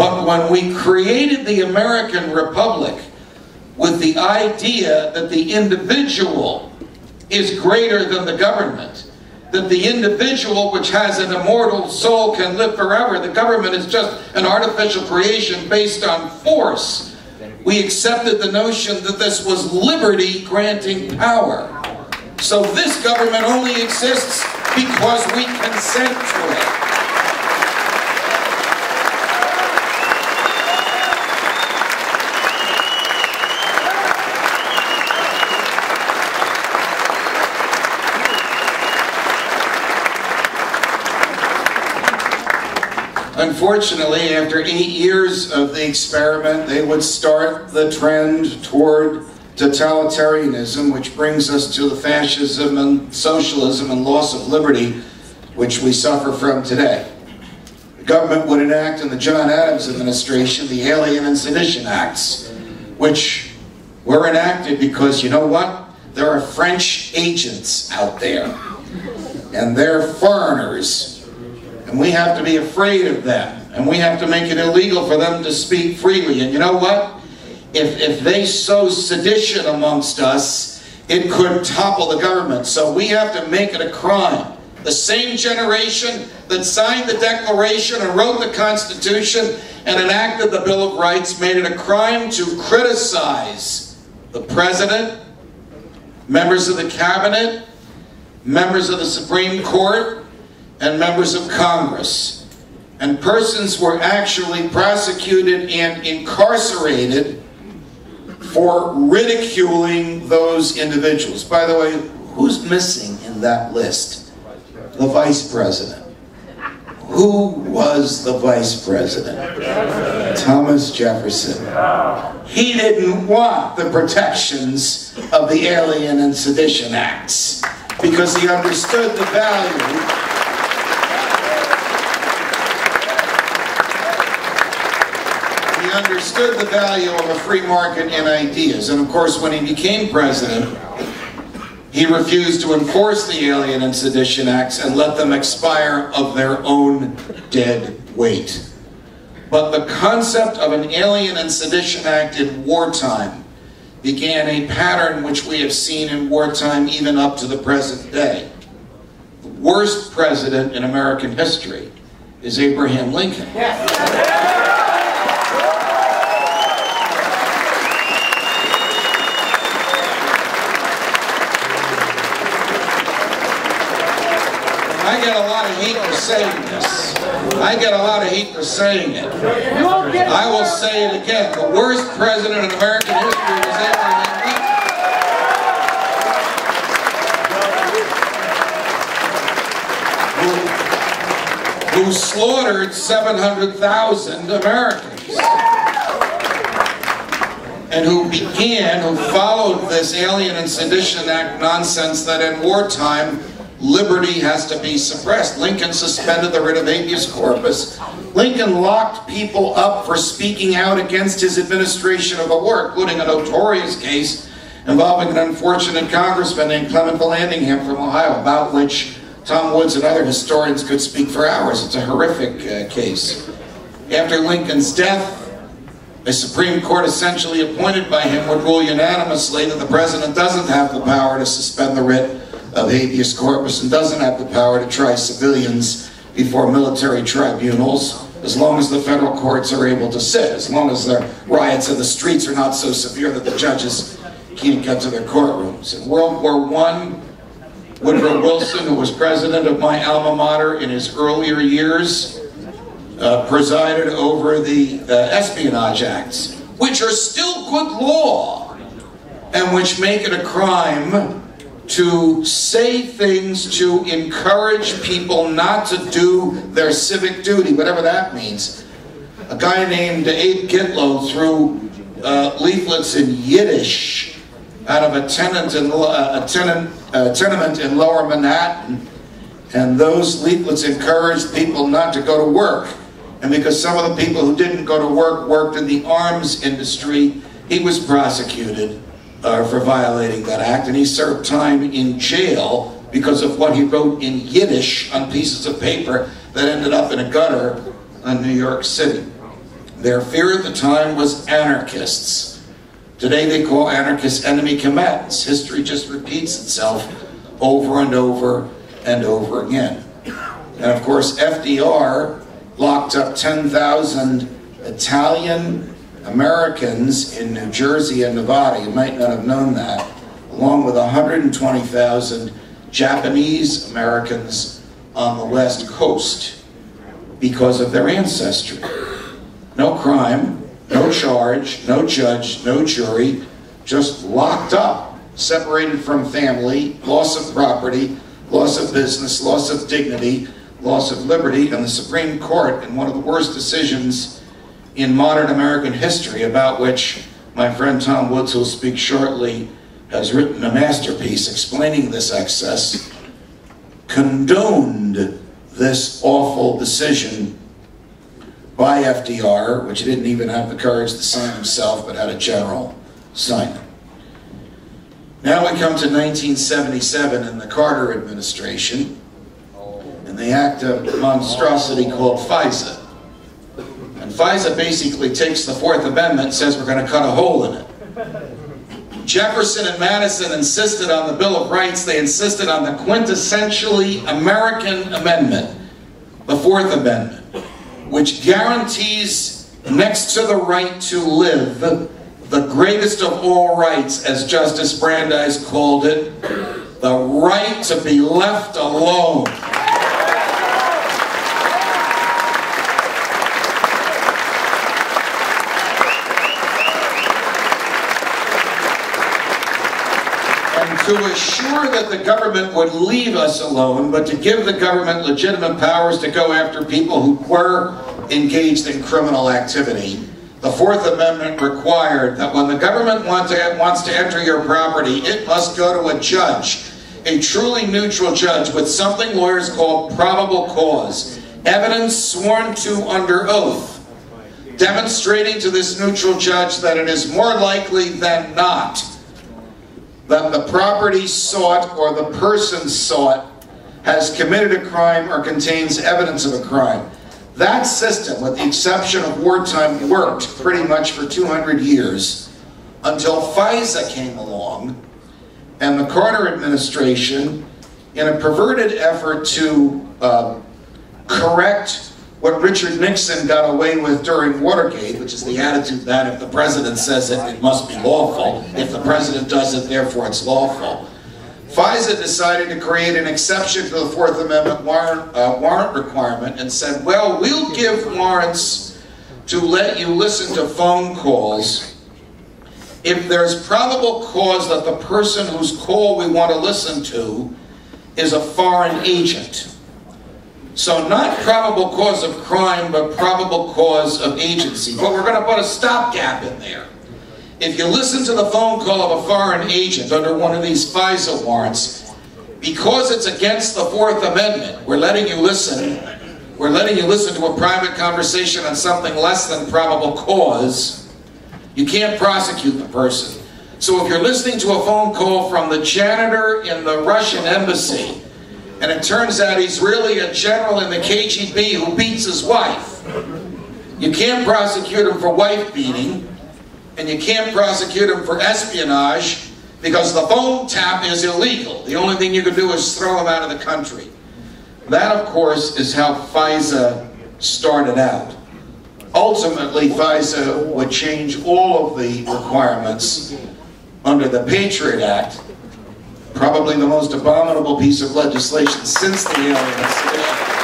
But when we created the American Republic with the idea that the individual is greater than the government, that the individual, which has an immortal soul, can live forever, the government is just an artificial creation based on force, we accepted the notion that this was liberty granting power. So this government only exists because we consent to it. Unfortunately, after 8 years of the experiment, they would start the trend toward totalitarianism, which brings us to the fascism and socialism and loss of liberty, which we suffer from today. The government would enact in the John Adams administration the Alien and Sedition Acts, which were enacted because, you know what? There are French agents out there, and they're foreigners. And we have to be afraid of them. And we have to make it illegal for them to speak freely. And you know what? If they sow sedition amongst us, it could topple the government. So we have to make it a crime. The same generation that signed the Declaration and wrote the Constitution and enacted the Bill of Rights made it a crime to criticize the President, members of the Cabinet, members of the Supreme Court, and members of Congress. And persons were actually prosecuted and incarcerated for ridiculing those individuals. By the way, who's missing in that list? The Vice President. Who was the Vice President? Thomas Jefferson. He didn't want the protections of the Alien and Sedition Acts because he understood the value understood the value of a free market in ideas. And of course, when he became president, he refused to enforce the Alien and Sedition Acts and let them expire of their own dead weight. But the concept of an Alien and Sedition Act in wartime began a pattern which we have seen in wartime even up to the present day. The worst president in American history is Abraham Lincoln. Yes. I get a lot of heat for saying this. I get a lot of heat for saying it. I will say it again. The worst president in American history was Abraham Lincoln, who slaughtered 700,000 Americans, and who followed this Alien and Sedition Act nonsense that in wartime liberty has to be suppressed. Lincoln suspended the writ of habeas corpus. Lincoln locked people up for speaking out against his administration of a war, including a notorious case involving an unfortunate congressman named Clement Vallandigham from Ohio, about which Tom Woods and other historians could speak for hours. It's a horrific case. After Lincoln's death, a Supreme Court essentially appointed by him would rule unanimously that the president doesn't have the power to suspend the writ of habeas corpus and doesn't have the power to try civilians before military tribunals, as long as the federal courts are able to sit, as long as the riots in the streets are not so severe that the judges can't get to their courtrooms. In World War I, Woodrow Wilson, who was president of my alma mater in his earlier years, presided over the Espionage Acts, which are still good law, and which make it a crime to say things to encourage people not to do their civic duty, whatever that means. A guy named Abe Gitlow threw leaflets in Yiddish out of a tenement in Lower Manhattan, and those leaflets encouraged people not to go to work. And because some of the people who didn't go to work worked in the arms industry, he was prosecuted for violating that act, and he served time in jail because of what he wrote in Yiddish on pieces of paper that ended up in a gutter in New York City. Their fear at the time was anarchists. Today they call anarchists enemy combatants. History just repeats itself over and over and over again. And of course, FDR locked up 10,000 Italian Americans in New Jersey and Nevada. You might not have known that, along with 120,000 Japanese Americans on the West Coast because of their ancestry. No crime, no charge, no judge, no jury, just locked up, separated from family, loss of property, loss of business, loss of dignity, loss of liberty, and the Supreme Court, in one of the worst decisions in modern American history, about which my friend Tom Woods, who will speak shortly, has written a masterpiece explaining this excess, condoned this awful decision by FDR, which he didn't even have the courage to sign himself, but had a general sign it. Now we come to 1977 in the Carter administration, and they act a monstrosity called FISA. And FISA basically takes the Fourth Amendment and says we're going to cut a hole in it. Jefferson and Madison insisted on the Bill of Rights. They insisted on the quintessentially American amendment, the Fourth Amendment, which guarantees, next to the right to live, the greatest of all rights, as Justice Brandeis called it, the right to be left alone. And to assure that the government would leave us alone, but to give the government legitimate powers to go after people who were engaged in criminal activity, the Fourth Amendment required that when the government wants to enter your property, it must go to a judge, a truly neutral judge with something lawyers call probable cause, evidence sworn to under oath, demonstrating to this neutral judge that it is more likely than not that the property sought or the person sought has committed a crime or contains evidence of a crime. That system, with the exception of wartime, worked pretty much for 200 years until FISA came along, and the Carter administration, in a perverted effort to correct what Richard Nixon got away with during Watergate, which is the attitude that if the president says it, it must be lawful. If the president does it, therefore it's lawful. FISA decided to create an exception to the Fourth Amendment warrant requirement and said, well, we'll give warrants to let you listen to phone calls if there's probable cause that the person whose call we want to listen to is a foreign agent. So not probable cause of crime, but probable cause of agency. But we're going to put a stopgap in there. If you listen to the phone call of a foreign agent under one of these FISA warrants, because it's against the Fourth Amendment, we're letting you listen to a private conversation on something less than probable cause, you can't prosecute the person. So if you're listening to a phone call from the janitor in the Russian embassy, and it turns out he's really a general in the KGB who beats his wife, you can't prosecute him for wife beating, and you can't prosecute him for espionage because the phone tap is illegal. The only thing you can do is throw him out of the country. That, of course, is how FISA started out. Ultimately, FISA would change all of the requirements under the Patriot Act, probably the most abominable piece of legislation since the Alien Sedition.